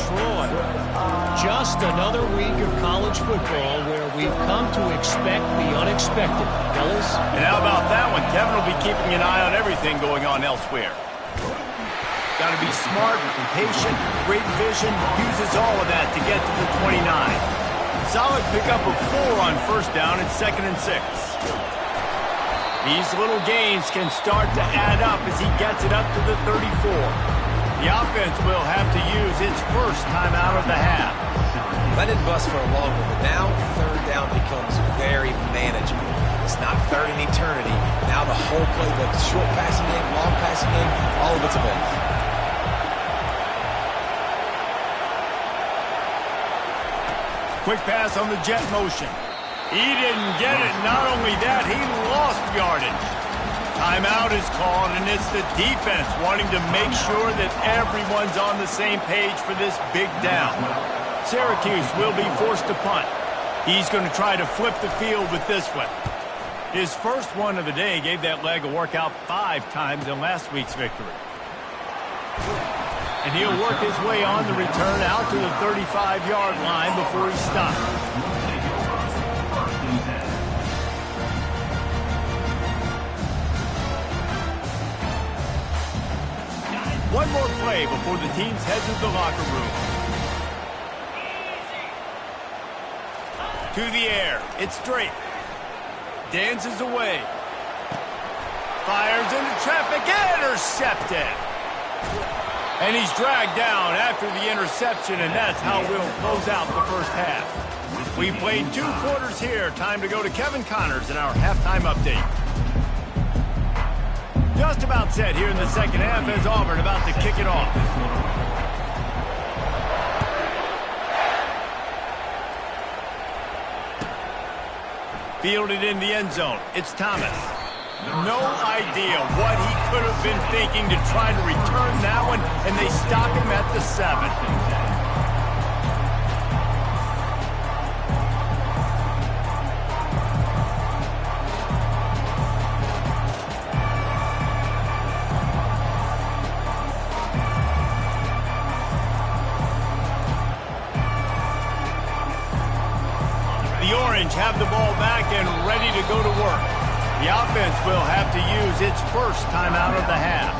Troy. Just another week of college football where we've come to expect the unexpected, fellas. And how about that one? Kevin will be keeping an eye on everything going on elsewhere. Got to be smart, patient, great vision, uses all of that to get to the 29. Solid pickup of 4 on first down and 2nd and 6. These little gains can start to add up as he gets it up to the 34. The offense will have to use its first time out of the half. Let it bust for a long one, but now 3rd down becomes very manageable. It's not 3rd in eternity. Now the whole playbook, short passing game, long passing game, all of it's available. Quick pass on the jet motion. He didn't get it. Not only that, he lost yardage. Timeout is called, and it's the defense wanting to make sure that everyone's on the same page for this big down. Syracuse will be forced to punt. He's going to try to flip the field with this one. His first one of the day gave that leg a workout 5 times in last week's victory. And he'll work his way on the return out to the 35-yard line before he stops. One more play before the teams head to the locker room. To the air. It's straight. Dances away. Fires into traffic. Intercepted. And he's dragged down after the interception, and that's how we'll close out the first half. We played 2 quarters here. Time to go to Kevin Connors in our halftime update. Just about set here in the second half as Auburn about to kick it off. Fielded in the end zone. It's Thomas. No idea what he could have been thinking to try to return that one, and they stop him at the 7. Have the ball back and ready to go to work. The offense will have to use its first time out of the half.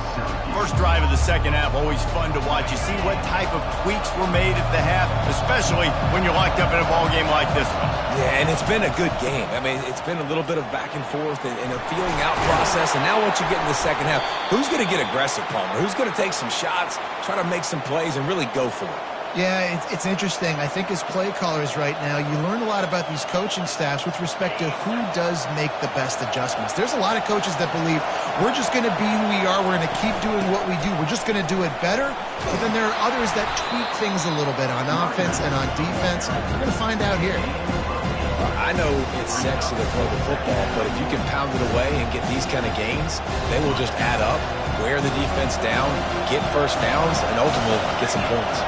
First drive of the second half, always fun to watch. You see what type of tweaks were made at the half, especially when you're locked up in a ball game like this one. Yeah, and it's been a good game. I mean, it's been a little bit of back and forth and a feeling out process. And now once you get in the second half, who's going to get aggressive, Palmer? Who's going to take some shots, try to make some plays, and really go for it? Yeah, it's interesting. I think as play callers right now, you learn a lot about these coaching staffs with respect to who does make the best adjustments. There's a lot of coaches that believe we're just going to be who we are. We're going to keep doing what we do. We're just going to do it better. But then there are others that tweak things a little bit on offense and on defense. We're going to find out here. I know it's sexy to play the football, but if you can pound it away and get these kind of gains, they will just add up, wear the defense down, get first downs, and ultimately get some points.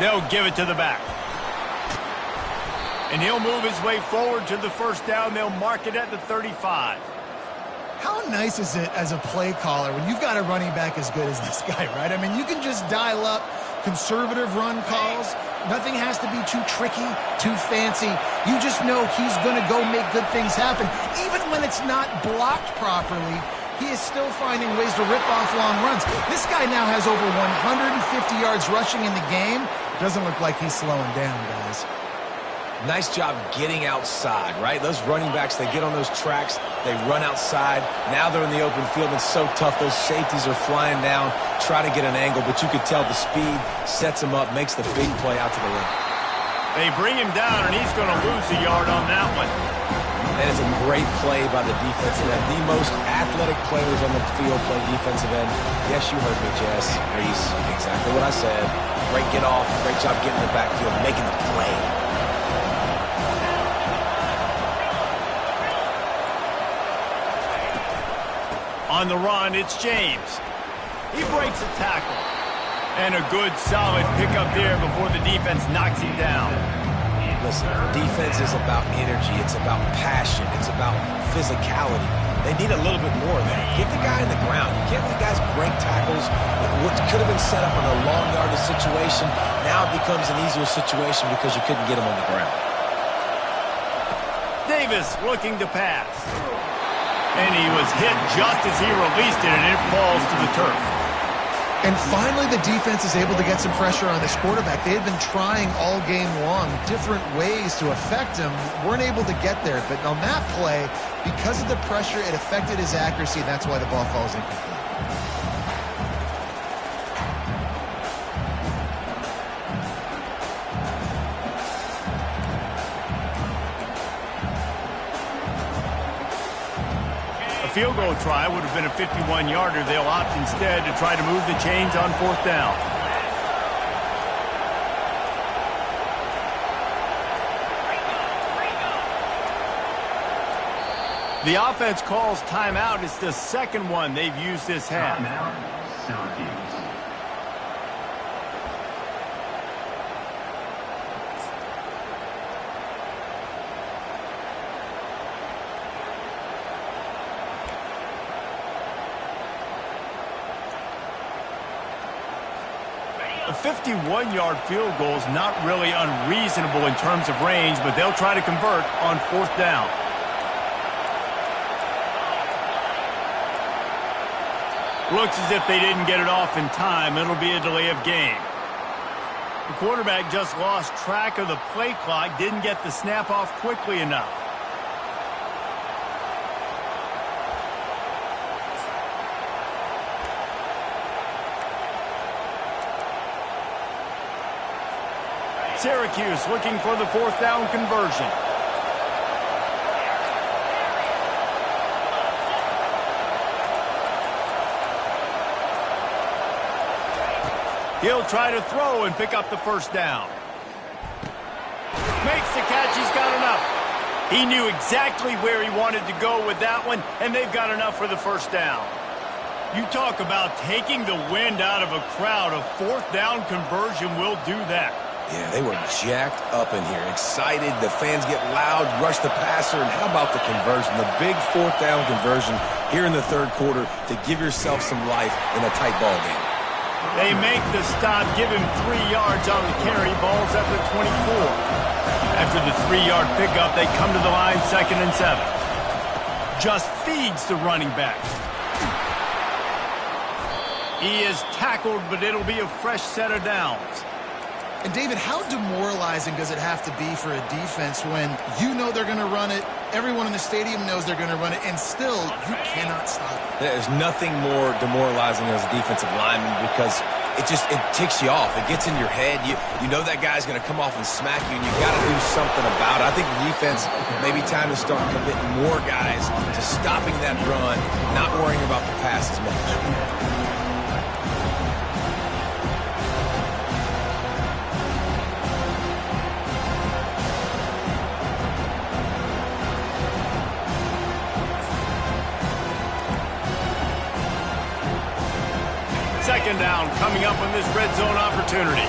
They'll give it to the back. And he'll move his way forward to the first down. They'll mark it at the 35. How nice is it as a play caller when you've got a running back as good as this guy, right? I mean, you can just dial up conservative run calls. Nothing has to be too tricky, too fancy. You just know he's going to go make good things happen. Even when it's not blocked properly, he is still finding ways to rip off long runs. This guy now has over 150 yards rushing in the game. Doesn't look like he's slowing down, guys. Nice job getting outside, right? Those running backs, they get on those tracks, they run outside. Now they're in the open field. It's so tough. Those safeties are flying down, try to get an angle, but you could tell the speed sets him up, makes the big play out to the rim. They bring him down, and he's going to lose a yard on that one. That is a great play by the defensive end. The most athletic players on the field play defensive end. Yes, you heard me, Jess. Reese, exactly what I said. Great get off, great job getting in the backfield, making the play. On the run, it's James. He breaks a tackle. And a good, solid pickup there before the defense knocks him down. Listen, defense is about energy. It's about passion. It's about physicality. They need a little bit more of that. Get the guy in the ground. You can't let guys break tackles could have been set up in a long yardage situation. Now it becomes an easier situation because you couldn't get him on the ground. Davis looking to pass. And he was hit just as he released it, and it falls to the turf. And finally, the defense is able to get some pressure on this quarterback. They had been trying all game long different ways to affect him. Weren't able to get there. But on that play, because of the pressure, it affected his accuracy, and that's why the ball falls incomplete. Field goal try would have been a 51-yarder. They'll opt instead to try to move the chains on 4th down. The offense calls timeout. It's the second one they've used this half. A 51-yard field goal is not really unreasonable in terms of range, but they'll try to convert on 4th down. Looks as if they didn't get it off in time. It'll be a delay of game. The quarterback just lost track of the play clock, didn't get the snap off quickly enough. Syracuse looking for the 4th down conversion. He'll try to throw and pick up the 1st down. Makes the catch. He's got enough. He knew exactly where he wanted to go with that one, and they've got enough for the 1st down. You talk about taking the wind out of a crowd. A 4th down conversion will do that. Yeah, they were jacked up in here, excited. The fans get loud, rush the passer, and how about the conversion? The big 4th down conversion here in the 3rd quarter to give yourself some life in a tight ball game. They make the stop, give him 3 yards on the carry. Ball's at the 24. After the 3-yard pickup, they come to the line 2nd and 7. Just feeds the running back. He is tackled, but it'll be a fresh set of downs. And, David, how demoralizing does it have to be for a defense when you know they're going to run it, everyone in the stadium knows they're going to run it, and still you cannot stop it? There's nothing more demoralizing as a defensive lineman because it ticks you off. It gets in your head. You know that guy's going to come off and smack you, and you got to do something about it. I think the defense maybe time to start committing more guys to stopping that run, not worrying about the pass as much. Second down coming up on this red zone opportunity.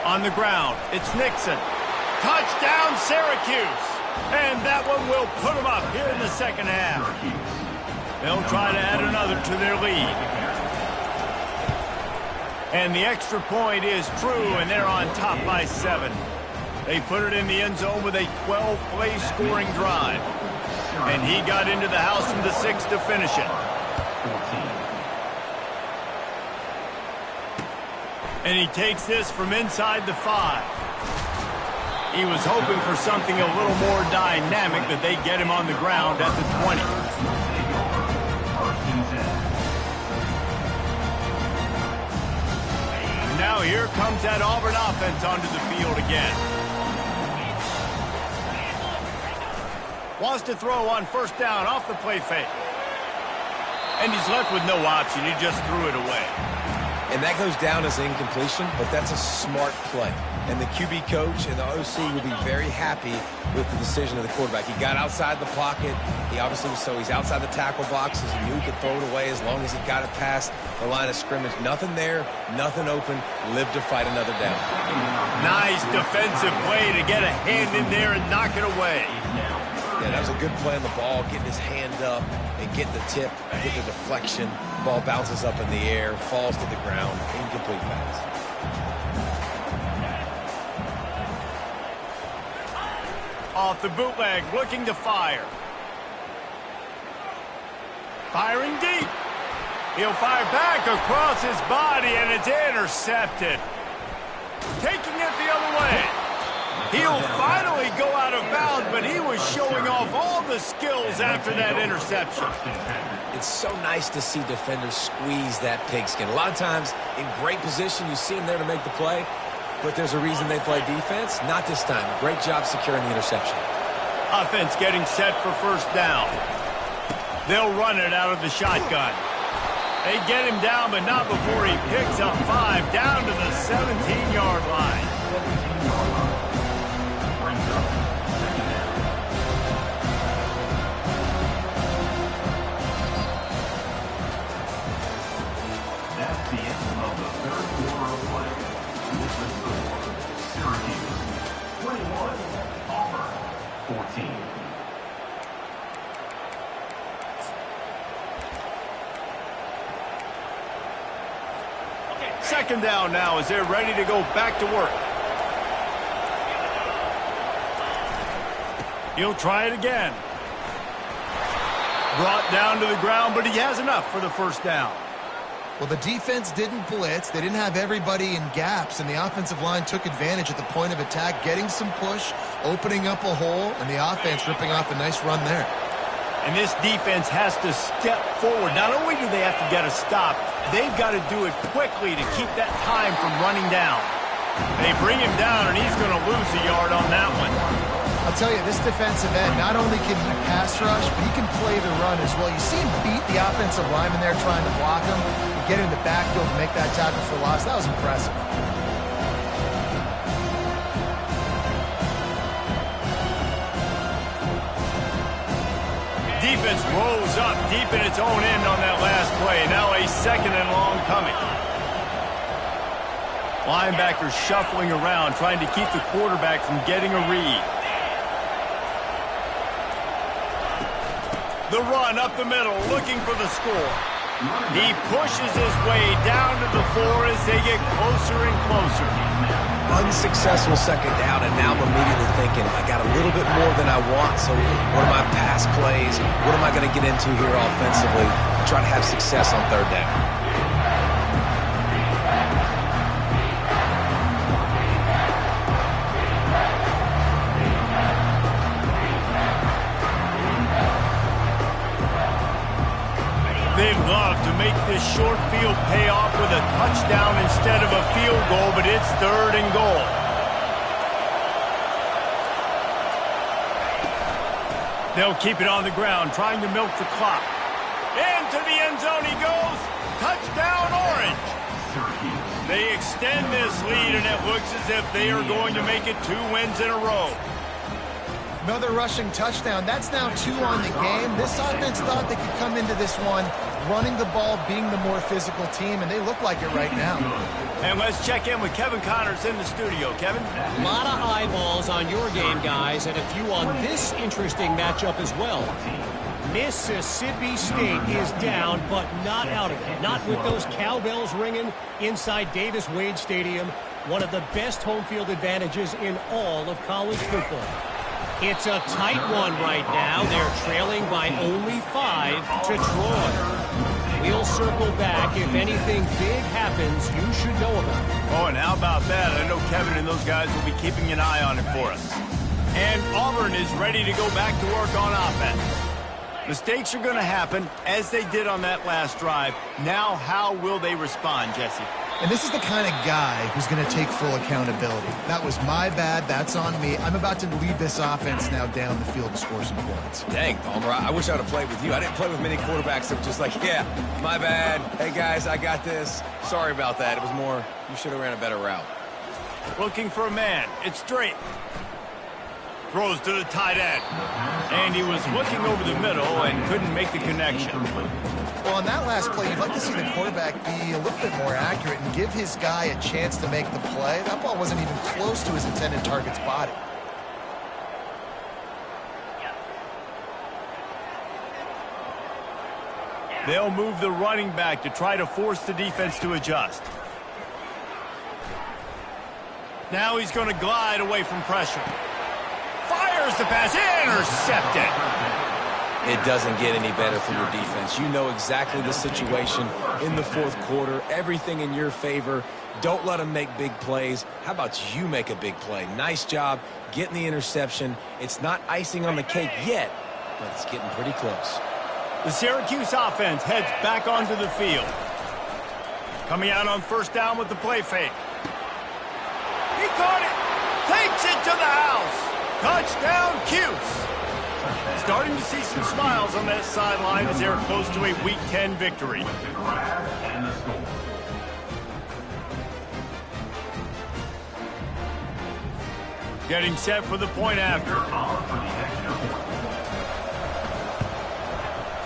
On the ground, it's Nixon. Touchdown, Syracuse. And that one will put them up here in the second half. They'll try to add another to their lead. And the extra point is true, and they're on top by 7. They put it in the end zone with a 12-play scoring drive. And he got into the house from the 6 to finish it. And he takes this from inside the 5. He was hoping for something a little more dynamic, but they get him on the ground at the 20. Now here comes that Auburn offense onto the field again. Wants to throw on 1st down off the play fake. And he's left with no option. He just threw it away. And that goes down as an incompletion, but that's a smart play. And the QB coach and the OC will be very happy with the decision of the quarterback. He got outside the pocket. He obviously was, so he's outside the tackle boxes. He knew he could throw it away as long as he got it past the line of scrimmage. Nothing there, nothing open. Live to fight another down. Nice defensive play to get a hand in there and knock it away. Yeah, that was a good play on the ball, getting his hand up and getting the tip, getting the deflection. Ball bounces up in the air, falls to the ground, incomplete pass. Off the bootleg, looking to fire. Firing deep. He'll fire back across his body, and it's intercepted. Taking it the other way. He'll finally go out of bounds, but he was showing off all the skills after that interception. It's so nice to see defenders squeeze that pigskin. A lot of times, in great position, you see them there to make the play, but there's a reason they play defense. Not this time. Great job securing the interception. Offense getting set for first down. They'll run it out of the shotgun. They get him down, but not before he picks up 5 down to the 17-yard line. That's the end of the third quarter of play. This is the score. Syracuse 21, Auburn 14. Second down now as they're ready to go back to work. He'll try it again. Brought down to the ground, but he has enough for the first down. Well, the defense didn't blitz. They didn't have everybody in gaps, and the offensive line took advantage at the point of attack, getting some push, opening up a hole, and the offense ripping off a nice run there. And this defense has to step forward. Not only do they have to get a stop, they've got to do it quickly to keep that time from running down. They bring him down, and he's going to lose a yard on that one. I'll tell you, this defensive end, not only can he pass rush, but he can play the run as well. You see him beat the offensive lineman there trying to block him, and get in the backfield and make that tackle for loss. That was impressive. Defense rolls up deep in its own end on that last play. Now a second and long coming. Linebackers shuffling around, trying to keep the quarterback from getting a read. The run up the middle, looking for the score. He pushes his way down to the 4 as they get closer and closer. Unsuccessful second down, and now I'm immediately thinking, I got a little bit more than I want, so what are my pass plays? What am I going to get into here offensively to try to have success on third down? They'd love to make this short field pay off with a touchdown instead of a field goal, but it's third and goal. They'll keep it on the ground, trying to milk the clock. Into the end zone he goes. Touchdown, Orange. They extend this lead, and it looks as if they are going to make it 2 wins in a row. Another rushing touchdown. That's now 2 on the game. This offense thought they could come into this one running the ball, being the more physical team, and they look like it right now. And let's check in with Kevin Connors in the studio. Kevin? A lot of eyeballs on your game, guys, and a few on this interesting matchup as well. Mississippi State is down, but not out of it. Not with those cowbells ringing inside Davis-Wade Stadium, one of the best home field advantages in all of college football. It's a tight one right now. They're trailing by only 5 to Troy. We'll circle back. If anything big happens, you should know about it. Oh, and how about that? I know Kevin and those guys will be keeping an eye on it for us. And Auburn is ready to go back to work on offense. Mistakes are going to happen, as they did on that last drive. Now, how will they respond, Jesse? And this is the kind of guy who's going to take full accountability. That was my bad. That's on me. I'm about to lead this offense now down the field to score some points. Dang, Palmer, I wish I would have played with you. I didn't play with many quarterbacks that were just like, yeah, my bad. Hey, guys, I got this. Sorry about that. It was more, you should have ran a better route. Looking for a man. It's straight. Throws to the tight end. And he was looking over the middle and couldn't make the connection. Well, on that last play, you'd like to see the quarterback be a little bit more accurate and give his guy a chance to make the play. That ball wasn't even close to his intended target's body. They'll move the running back to try to force the defense to adjust. Now he's going to glide away from pressure. Fires the pass, intercepted. It doesn't get any better for your defense. You know exactly the situation in the fourth quarter. Everything in your favor. Don't let them make big plays. How about you make a big play? Nice job getting the interception. It's not icing on the cake yet, but it's getting pretty close. The Syracuse offense heads back onto the field. Coming out on first down with the play fake. He caught it. Takes it to the house. Touchdown, Cuse. Starting to see some smiles on that sideline as they're close to a Week 10 victory. Getting set for the point after.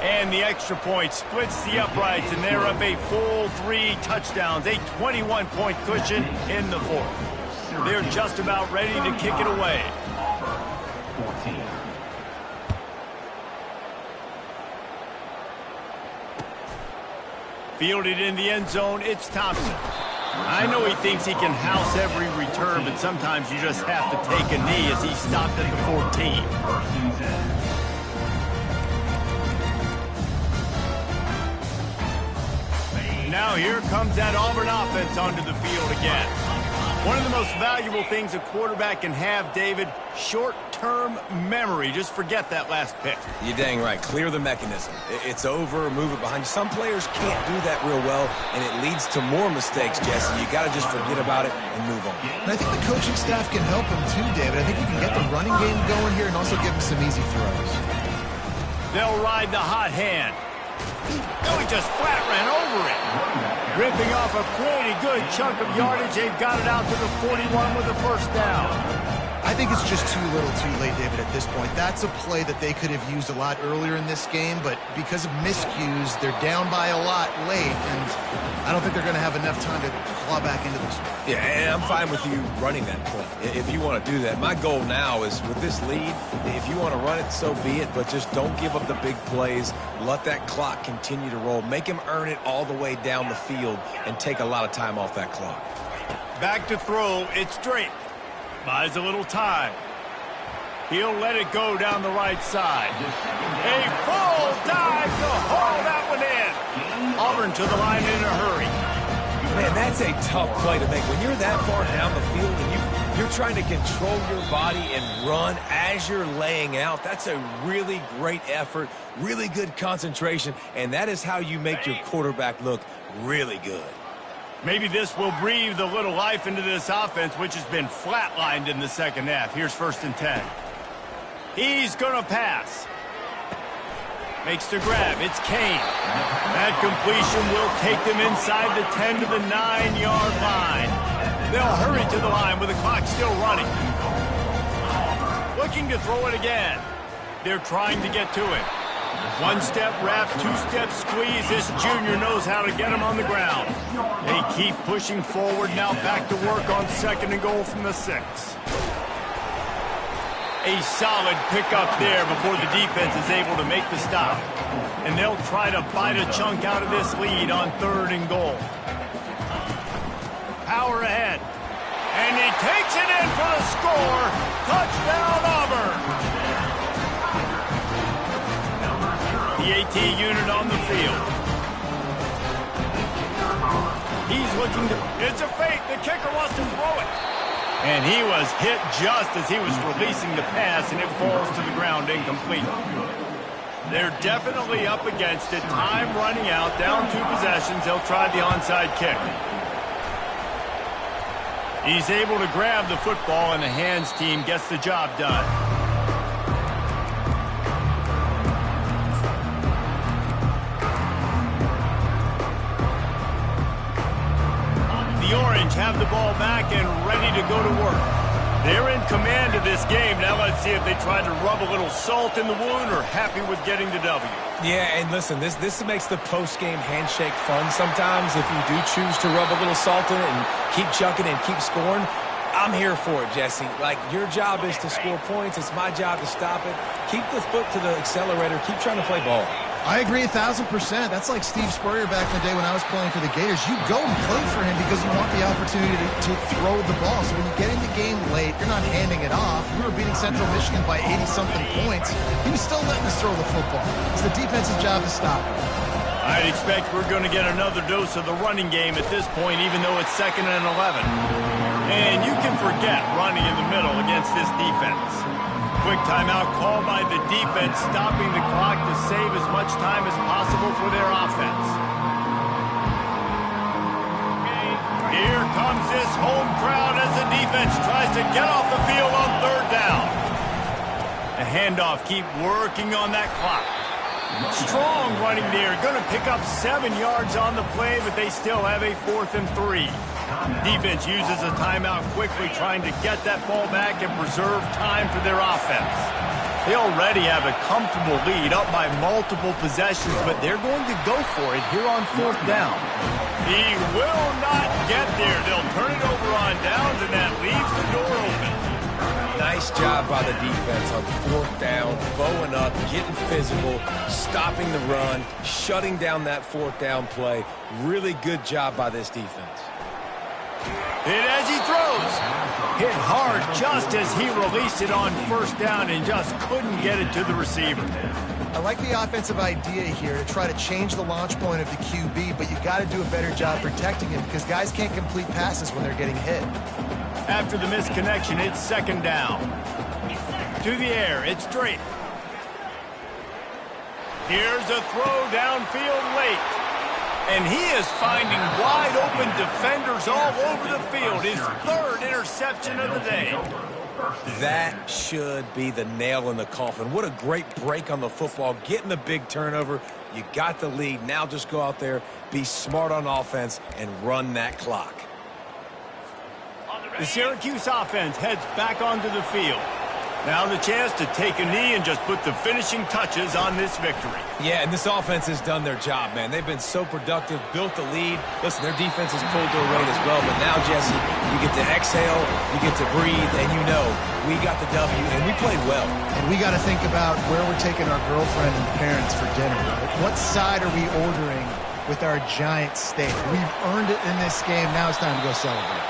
And the extra point splits the uprights, and they're up a full 3 touchdowns, a 21-point cushion in the fourth. They're just about ready to kick it away. Fielded in the end zone, it's Thompson. I know he thinks he can house every return, but sometimes you just have to take a knee as he stopped at the 14. Now here comes that Auburn offense onto the field again. One of the most valuable things a quarterback can have, David, short-term memory. Just forget that last pick. You're dang right. Clear the mechanism. It's over, move it behind you. Some players can't do that real well, and it leads to more mistakes, Jesse. You got to just forget about it and move on. And I think the coaching staff can help him too, David. I think you can get the running game going here and also give him some easy throws. They'll ride the hot hand. No, he just flat ran over it. Ripping off a pretty good chunk of yardage. They've got it out to the 41 with a first down. I think it's just too little too late, David, at this point. That's a play that they could have used a lot earlier in this game, but because of miscues, they're down by a lot late, and I don't think they're going to have enough time to claw back into this one. Yeah, and I'm fine with you running that play if you want to do that. My goal now is with this lead, if you want to run it, so be it, but just don't give up the big plays. Let that clock continue to roll. Make him earn it all the way down the field and take a lot of time off that clock. Back to throw, it's Drake. Buys a little time. He'll let it go down the right side. A full dive to haul that one in. Auburn to the line in a hurry. Man, that's a tough play to make. When you're that far down the field and you're trying to control your body and run as you're laying out, that's a really great effort, really good concentration, and that is how you make your quarterback look really good. Maybe this will breathe a little life into this offense, which has been flatlined in the second half. Here's 1st and 10. He's going to pass. Makes the grab. It's Kane. That completion will take them inside the 10 to the 9-yard line. They'll hurry to the line with the clock still running. Looking to throw it again. They're trying to get to it. One-step wrap, two-step squeeze. This junior knows how to get him on the ground. They keep pushing forward. Now back to work on 2nd and goal from the 6. A solid pickup there before the defense is able to make the stop. And they'll try to bite a chunk out of this lead on 3rd and goal. Power ahead. And he takes it in for the score. Touchdown, Auburn. The AT unit on the field. He's looking to... It's a fake. The kicker wants to throw it. And he was hit just as he was releasing the pass, and it falls to the ground incomplete. They're definitely up against it. Time running out. Down 2 possessions. They'll try the onside kick. He's able to grab the football, and the hands team gets the job done. The Orange have the ball back and ready to go to work. They're in command of this game. Now let's see if they try to rub a little salt in the wound or happy with getting the W. Yeah, and listen, this makes the post-game handshake fun sometimes if you do choose to rub a little salt in it and keep chucking and keep scoring. I'm here for it, Jesse. Like, your job is to score points. It's my job to stop it. Keep the foot to the accelerator. Keep trying to play ball. I agree 1,000%. That's like Steve Spurrier back in the day when I was playing for the Gators. You go and play for him because you want the opportunity to throw the ball. So when you get in the game late, you're not handing it off. We were beating Central Michigan by 80-something points. He was still letting us throw the football. It's the defense's job to stop it. I'd expect we're going to get another dose of the running game at this point, even though it's 2nd and 11. And you can forget running in the middle against this defense. Quick timeout called by the defense, stopping the clock to save as much time as possible for their offense. Here comes this home crowd as the defense tries to get off the field on 3rd down. A handoff, keep working on that clock. Strong running there, going to pick up 7 yards on the play, but they still have a 4th and 3. Defense uses a timeout quickly, trying to get that ball back and preserve time for their offense. They already have a comfortable lead, up by multiple possessions, but they're going to go for it here on 4th down. He will not get there. They'll turn it over on downs, and that leaves the door open. Nice job by the defense on 4th down, bowing up, getting physical, stopping the run, shutting down that 4th down play. Really good job by this defense. Hit as he throws. Hit hard just as he released it on 1st down and just couldn't get it to the receiver. I like the offensive idea here to try to change the launch point of the QB, but you got to do a better job protecting him because guys can't complete passes when they're getting hit. After the misconnection, it's 2nd down. To the air, it's Drake. Here's a throw downfield late. And he is finding wide-open defenders all over the field. His 3rd interception of the day. That should be the nail in the coffin. What a great break on the football. Getting the big turnover. You got the lead. Now just go out there, be smart on offense, and run that clock. The Syracuse offense heads back onto the field. Now the chance to take a knee and just put the finishing touches on this victory. Yeah, and this offense has done their job, man. They've been so productive, built the lead. Listen, their defense has pulled their weight as well. But now, Jesse, you get to exhale, you get to breathe, and you know we got the W, and we played well. And we got to think about where we're taking our girlfriend and parents for dinner. Right? What side are we ordering with our giant steak? We've earned it in this game. Now it's time to go celebrate.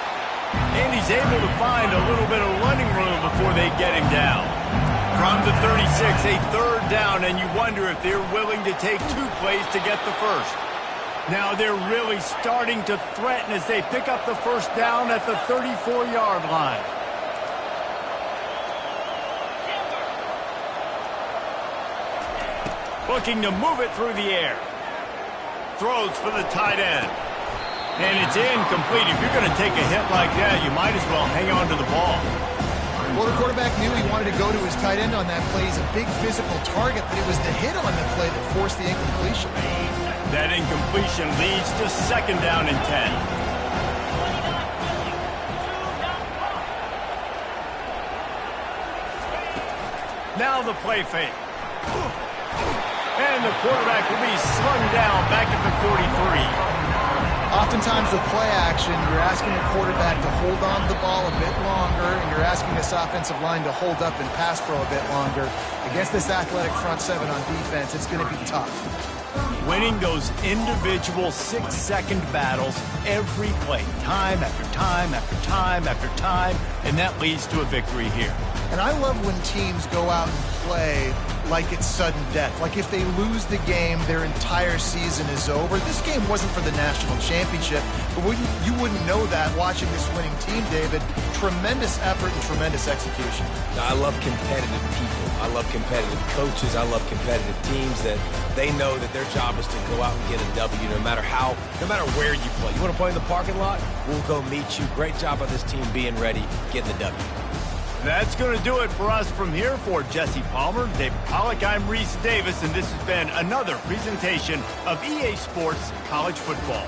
And he's able to find a little bit of running room before they get him down. From the 36, a 3rd down, and you wonder if they're willing to take 2 plays to get the 1st. Now they're really starting to threaten as they pick up the 1st down at the 34-yard line. Looking to move it through the air. Throws for the tight end. And it's incomplete. If you're going to take a hit like that, you might as well hang on to the ball. Well, the quarterback knew he wanted to go to his tight end on that play. He's a big physical target, but it was the hit on the play that forced the incompletion. That incompletion leads to 2nd down and 10. Now the play fake. And the quarterback will be slung down back at the 43. Oftentimes with play action, you're asking the quarterback to hold on to the ball a bit longer, and you're asking this offensive line to hold up and pass pro a bit longer. Against this athletic front 7 on defense, it's going to be tough. Winning those individual 6-second battles every play, time after time after time after time, and that leads to a victory here. And I love when teams go out and play like it's sudden death. Like if they lose the game, their entire season is over. This game wasn't for the national championship, but you wouldn't know that watching this winning team, David. Tremendous effort and tremendous execution. I love competitive people. I love competitive coaches. I love competitive teams that they know that their job is to go out and get a W no matter where you play. You want to play in the parking lot? we'll go meet you. Great job by this team being ready, getting the W. That's going to do it for us from here. For Jesse Palmer, David Pollack, I'm Reese Davis, and this has been another presentation of EA Sports College Football.